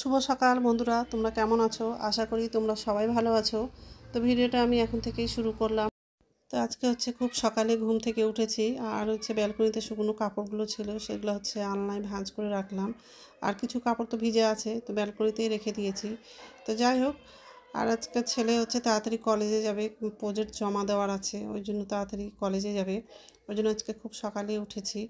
শুভ সকাল বন্ধুরা, তোমরা কেমন আছো? আশা করি তোমরা সবাই ভালো আছো। তো ভিডিওটা আমি এখন থেকেই শুরু করলাম। তো আজকে খুব সকালে ঘুম থেকে উঠেছি, আর ব্যালকনিতে শুকনো কাপড়গুলো ছিল, সেগুলো আলনায় ভাঁজ করে রাখলাম। আর কিছু কাপড় তো ভিজে আছে, তো ব্যালকনিতেই রেখে দিয়েছি। তো যাই হোক, আর আজকে ছেলে তাড়াতাড়ি কলেজে যাবে, প্রজেক্ট জমা দেওয়ার আছে, ওই জন্য তাড়াতাড়ি কলেজে যাবে। ওই জন্য আজকে খুব সকালে উঠেছি।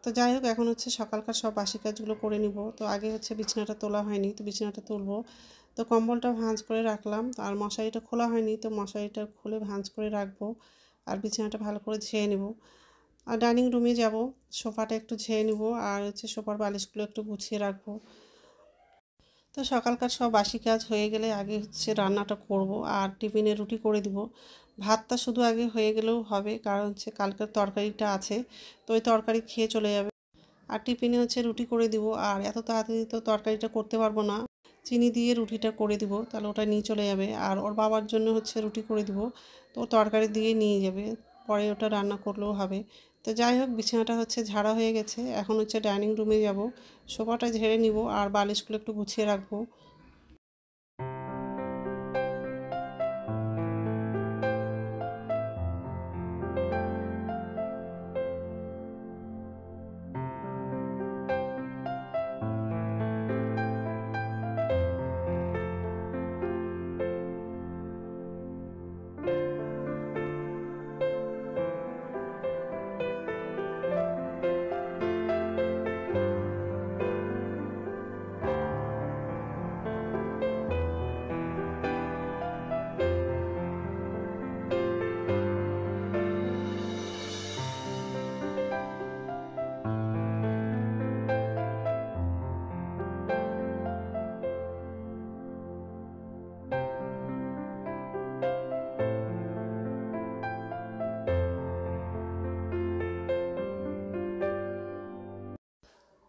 তো যাই হোক, এখন সকালকার সব বাসি কাজগুলো করে নিব। তো আগে বিছানাটা তোলা হয়নি, তো বিছানাটা তুলবো। তো কম্বলটা ভাঁজ করে রাখলাম, আর মশারিটা খোলা হয়নি, তো মশারিটা খুলে ভাঁজ করে রাখবো। আর বিছানাটা ভালো করে ঝেয়ে নেব। আর ডাইনিং রুমে যাব, সোফাটা একটু ঝেয়ে নেব, আর সোফার বালিশগুলো একটু গুছিয়ে রাখবো। তো সকালকার সব বাসি কাজ হয়ে গেলে আগে রান্নাটা করব, আর টিফিনে রুটি করে দিব। ভাতটা শুধু আগে হয়ে গেলেও হবে, কারণ কালকের তরকারিটা আছে, তো ওই তরকারি খেয়ে চলে যাবে। আর টিফিনে রুটি করে দিব। আর এত তাড়াতাড়ি তো তরকারিটা করতে পারবো না, চিনি দিয়ে রুটিটা করে দিব, তাহলে ওটা নিয়ে চলে যাবে। আর ওর বাবার জন্য রুটি করে দিব, তো তরকারি দিয়ে নিয়ে যাবে, পরে ওটা রান্না করলেও হবে। তো যাই হোক, বিছানাটা ঝাড়া হয়ে গেছে, এখন ডাইনিং রুমে যাব, সোফাটা ঝেড়ে নিব, আর বালিশগুলো একটু গুছিয়ে রাখবো।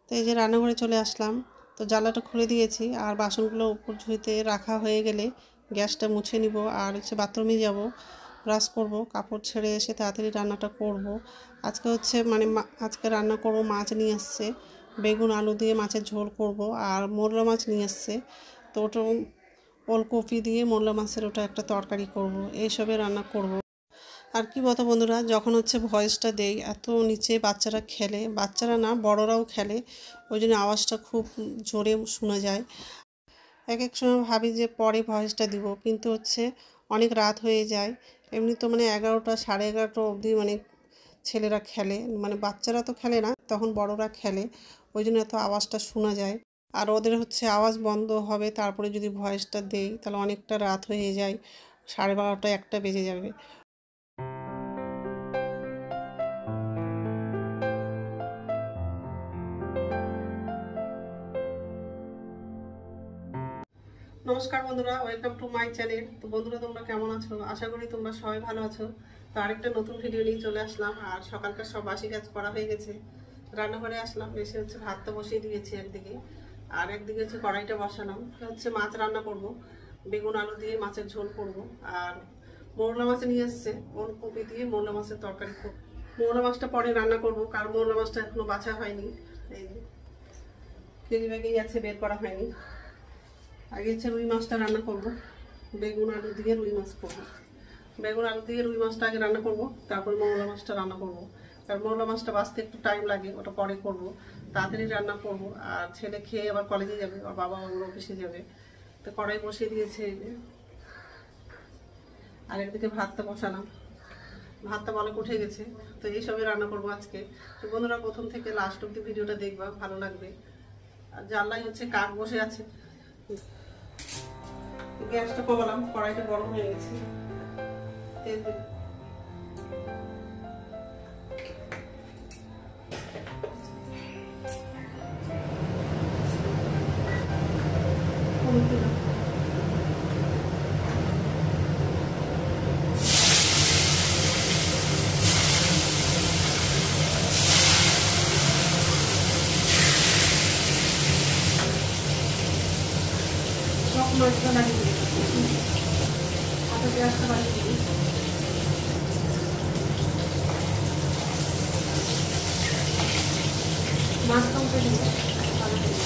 তো এই যে রান্নাঘরে চলে আসলাম, তো জানলাটা খুলে দিয়েছি, আর বাসনগুলো উপর ঝুড়িতে রাখা হয়ে গেলে গ্যাসটা মুছে নিব। আর বাথরুমে যাব, ব্রাশ করব, কাপড় ছেড়ে এসে তাড়াতাড়ি রান্নাটা করব। আজকে আজকে রান্না করব, মাছ নিয়ে আসছে, বেগুন আলু দিয়ে মাছের ঝোল করব। আর মোরলা মাছ নিয়ে আসছে, তো ওটা ওলকপি দিয়ে মোরলা মাছের ওটা একটা তরকারি করব, এইসবে রান্না করব। আর কি বলতো বন্ধুরা, যখন ভয়েসটা দেই, এত নিচে বাচ্চারা খেলে, বাচ্চারা না বড়রাও খেলে, ওই জন্য আওয়াজটা খুব জোরে শোনা যায়। এক এক সময় ভাবি যে পরে ভয়েসটা দিব, কিন্তু অনেক রাত হয়ে যায়। এমনি তো 11টা 11:30 অবধি ছেলেরা খেলে, বাচ্চারা তো খেলে না, তখন বড়রা খেলে, ওই জন্য এত আওয়াজটা শোনা যায়। আর ওদের আওয়াজ বন্ধ হবে, তারপরে যদি ভয়েসটা দেই, তাহলে অনেকটা রাত হয়ে যায়, 12:30 1টা বেজে যাবে। নমস্কার বন্ধুরা, ওয়েলকাম টু মাই চ্যানেল। তো বন্ধুরা, তোমরা কেমন আছো? আশা করি তোমরা সবাই ভালো আছো। তো আরেকটা নতুন ভিডিও নিয়ে চলে আসলাম। আর সকালকার সব বাসি কাজ করা হয়ে গেছে, রান্নাঘরে আসলাম, এসে ভাতটা বসিয়ে দিয়েছি একদিকে, আর একদিকে কড়াইটা বসালাম। মাছ রান্না করব, বেগুন আলু দিয়ে মাছের ঝোল করব। আর মোরলা মাছ নিয়ে এসছে, ওলকপি দিয়ে মোরলা মাছের তরকারি করব। মোরলা মাছটা পরে রান্না করব, কারণ মোরলা মাছটা এখনো বাছা হয়নি, এই কেজি ব্যাগেই আছে, বের করা হয়নি। আগে রুই মাছটা রান্না করব, বেগুন আলু দিয়ে রুই মাছ করবো। বেগুন আলু দিয়ে রুই মাছটা আগে রান্না করব, তারপর মোরলা মাছটা রান্না করব। কারণ মোরলা মাছটা বাছতে একটু টাইম লাগে, ওটা পরে করব, তাড়াতাড়ি রান্না করব। আর ছেলে খেয়ে আবার কলেজে যাবে, আর বাবা ওগুলো অফিসে যাবে। তো কড়াই বসিয়ে দিয়েছে, আর একদিকে ভাতটা বসালাম, ভাতটা ভালো উঠে গেছে। তো এইসবই রান্না করব আজকে। তো বন্ধুরা, প্রথম থেকে লাস্ট অব্দি ভিডিওটা দেখবা, ভালো লাগবে। আর জানলাই কাক বসে আছে। গ্যাসটা কমালাম, কড়াইটা গরম হয়ে গেছে, তেল দিলাম। হলুদ দিলাম, সব মাছটা লাগিয়ে দিই, হাতে পেঁয়াজটা বাড়িয়ে দিই। মাছটা উঠে দিই, ভালো করে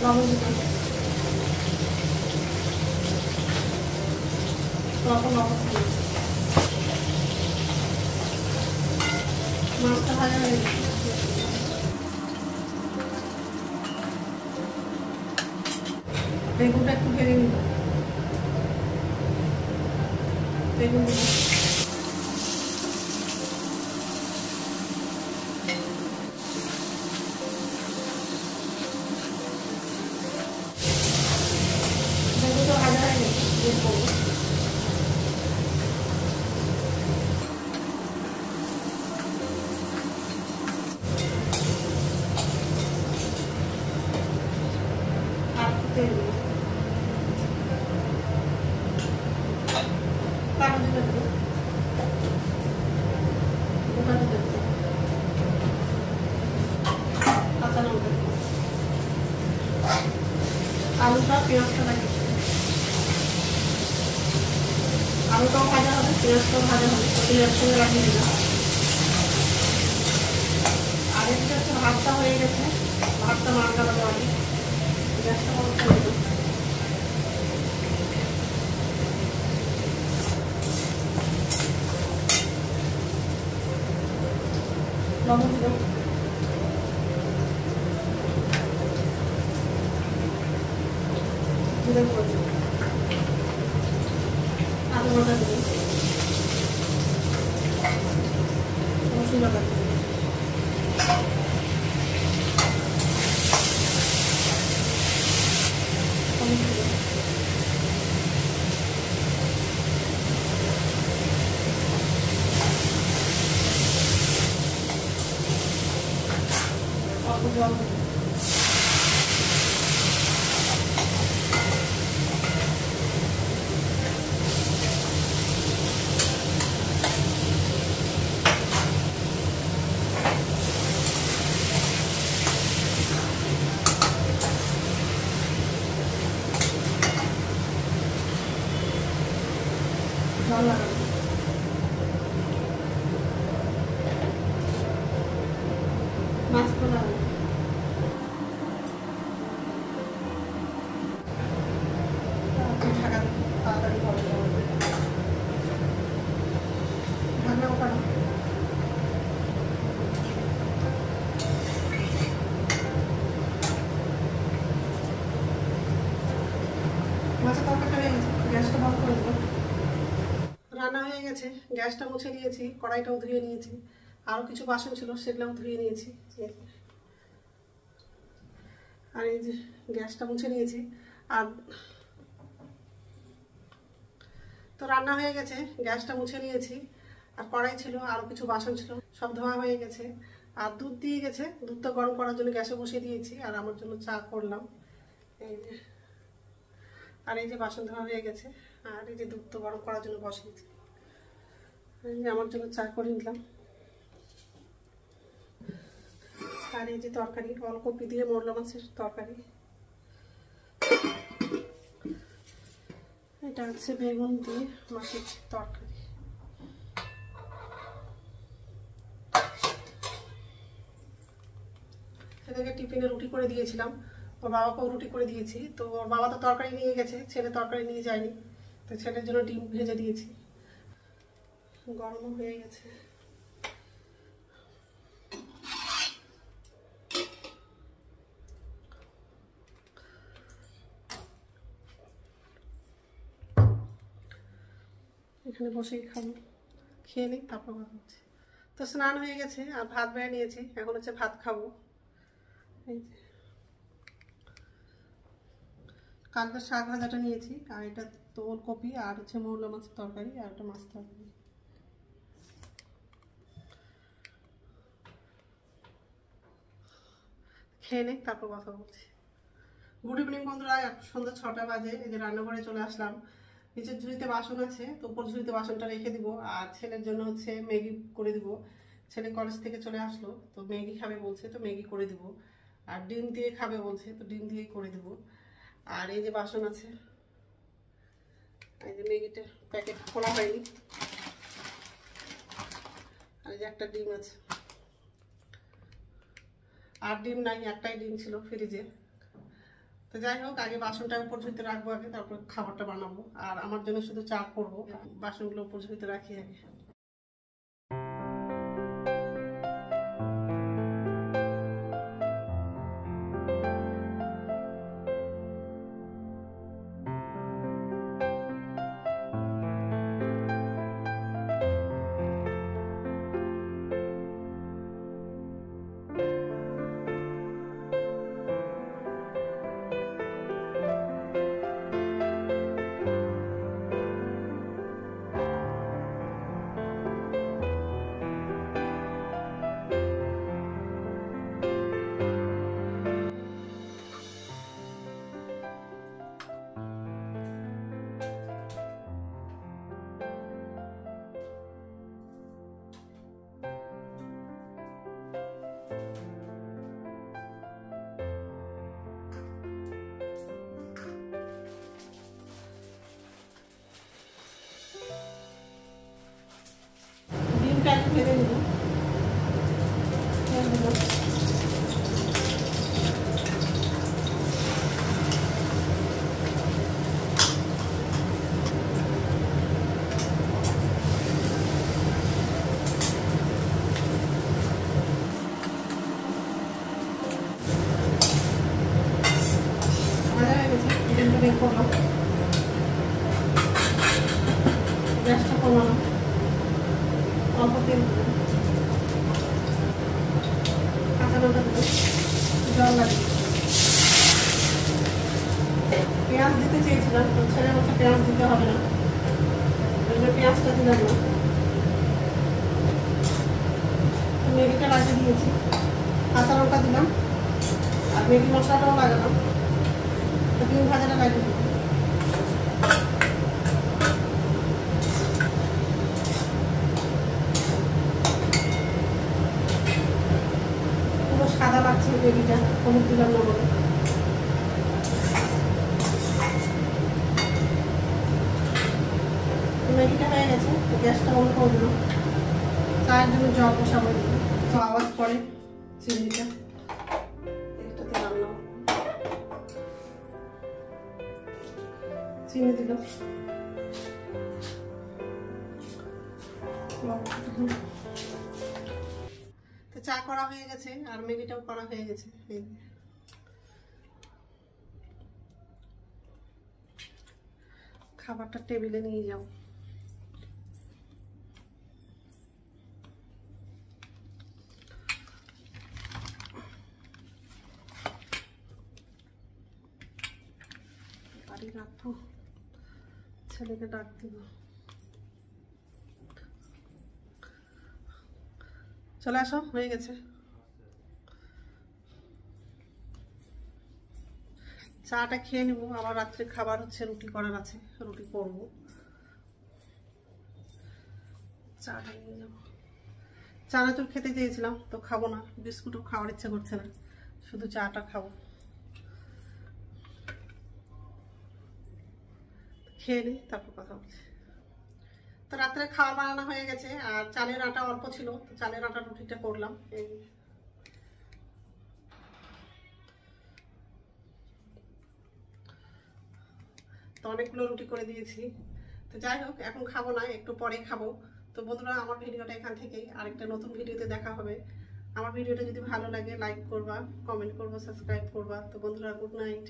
লবণ দিলাম, লবণ দিলাম। মাছটা ভাজা হয়ে গেছে, বেগুনটা একটু ভেজে নিব। বেগুন বেগুনটা ভাজা হয়ে গেছে, দিয়ে করবো। আর তেল দিই, কালো জিরে দেবো, গোটা জিরে দেবো, কাঁচা লঙ্কা দেবো, আলুটা পেঁয়াজটা লাগে, আলুটাও ভাজা হবে, পেঁয়াজটাও ভাজা হবে, একসঙ্গে লাগিয়ে দিলাম। আর এদিকে হচ্ছে ভাতটা হয়ে গেছে, ভাতটা মারকা দেওয়া হবে, গ্যাসটা বন্ধ করে দেবো। লবণ দিলাম, জিরে করে দেবো, আলু বাটা দেবো, রসুন বাটা দেবো, হলুদ দেবো, অল্প জল দেবো, জল লাগাবো, মাছগুলো লাগাবো, ঢাকা তাড়াতাড়ি হবে, ঢাকনা ওঠানো। মাছের তরকারিটা হয়ে গেছে, গ্যাসটা বন্ধ করে দেবো। রান্না হয়ে গেছে, গ্যাসটা মুছে নিয়েছি, কড়াইটাও ধুয়ে নিয়েছি, আরও কিছু বাসন ছিল সেগুলোও ধুয়ে নিয়েছি। আর এই যে গ্যাসটা মুছে নিয়েছি। আর তো রান্না হয়ে গেছে, গ্যাসটা মুছে নিয়েছি, আর কড়াই ছিল, আরও কিছু বাসন ছিল, সব ধোয়া হয়ে গেছে। আর দুধ দিয়ে গেছে, দুধটা গরম করার জন্য গ্যাসে বসিয়ে দিয়েছি, আর আমার জন্য চা করলাম। এই যে, আর এই যে বাসন ধোয়া হয়ে গেছে, আর এই যে দুধ তো গরম করার জন্য বসিয়েছি, এই যে আমার জন্য চা করে নিলাম। আর এই যে তরকারি, ওলকপি দিয়ে মোরলা মাছের তরকারি, এটা হচ্ছে বেগুন দিয়ে মাছের তরকারি। সেটাকে টিফিনে রুটি করে দিয়েছিলাম, ওর বাবাকেও রুটি করে দিয়েছি। তো ওর বাবা তো তরকারি নিয়ে গেছে, ছেলে তরকারি নিয়ে যায়নি, তো ছেলের জন্য ডিম ভেজে দিয়েছি। গরমও হয়ে গেছে। এখানে বসেই খাবো, খেয়ে নিই তারপর কথা হচ্ছে। তো স্নান হয়ে গেছে, আর ভাত বেড়ে নিয়েছি, এখন হচ্ছে ভাত খাবো। এই যে কালকে শাক ভাজাটা নিয়েছি, আর এটা তো ওলকপি, আর হচ্ছে মৌলা মাছের তরকারি, আর একটা মাছ তরকারি। খেয়ে নিই তারপর কথা বলছি। গুড ইভিনিং বন্ধুরা, সন্ধ্যা 6টা বাজে। এই যে রান্নাঘরে চলে আসলাম। নিচের ঝুড়িতে বাসন আছে, তো উপর ঝুড়িতে বাসনটা রেখে দিব। আর ছেলের জন্য হচ্ছে ম্যাগি করে দিব। ছেলে কলেজ থেকে চলে আসলো, তো ম্যাগি খাবে বলছে, তো ম্যাগি করে দিব। আর ডিম দিয়ে খাবে বলছে, তো ডিম দিয়েই করে দিব। আর এই যে বাসন আছে, এই যে ম্যাগিটা প্যাকেট খোলা হয়নি, আর এই যে একটা ডিম আছে। আর ডিম নাই, একটাই ডিম ছিল ফ্রিজে, তো যাই হোক, আগে বাসনটা উপর ঝুঁতে রাখবো আগে, তারপর খাবারটা বানাবো। আর আমার জন্য শুধু চা করবো, বাসনগুলো উপর ঝুঁতে রাখি আগে। ডিমটা ভেজে নেব। গ্যাসটা কমানো, অল্প তেল দেবো, কাঁচা লঙ্কা দেবো, জল লাগবে। পেঁয়াজ দিতে চেয়েছিলাম, তো ছেলে বলছে পেঁয়াজ দিতে হবে না, পেঁয়াজটা দিলাম না। ম্যাগিটা লাগিয়ে দিয়েছি, কাঁচা লঙ্কা দিলাম, আর ম্যাগি মশলাটাও লাগালাম। ডিম ভাজাটা লাগিয়ে দিলাম। পুরো সাদা লাগছে ম্যাগিটা, হলুদ দিলাম না বলে। ম্যাগিটা হয়ে গেছে, গ্যাসটা অন করে দিলাম। চায়ের জন্য জল বসাবো, তো আওয়াজ পড়ে চিনিটা। এটাতে রান্না চিনি দিলাম, তো চা করা হয়ে গেছে আর ম্যাগিটাও করা হয়ে গেছে। খাবারটা টেবিলে নিয়ে যাও। বাড়ি রাখবো, ছেলেকে ডাক দিব। চলে আসো, হয়ে গেছে। চাটা খেয়ে নেবো, আবার রাত্রে খাবার হচ্ছে, রুটি করার আছে, রুটি করবো। চাটা নিয়ে যাবো। চানাচুর খেতে চেয়েছিলাম, তো খাবো না, বিস্কুটও খাওয়ার ইচ্ছে করছে না, শুধু চাটা খাবো। খেয়ে নিই, তারপর কথা বলছি। তো রাত্রে খাবার বানানো হয়ে গেছে, আর চালের আটা অল্প ছিল, তো চালের আটা রুটিটা করলাম। এই তো অনেকগুলো রুটি করে দিয়েছি। তো যাই হোক, এখন খাবো না, একটু পরেই খাবো। তো বন্ধুরা, আমার ভিডিওটা এখান থেকেই, আরেকটা নতুন ভিডিওতে দেখা হবে। আমার ভিডিওটা যদি ভালো লাগে লাইক করবা, কমেন্ট করবা, সাবস্ক্রাইব করবা। তো বন্ধুরা, গুড নাইট।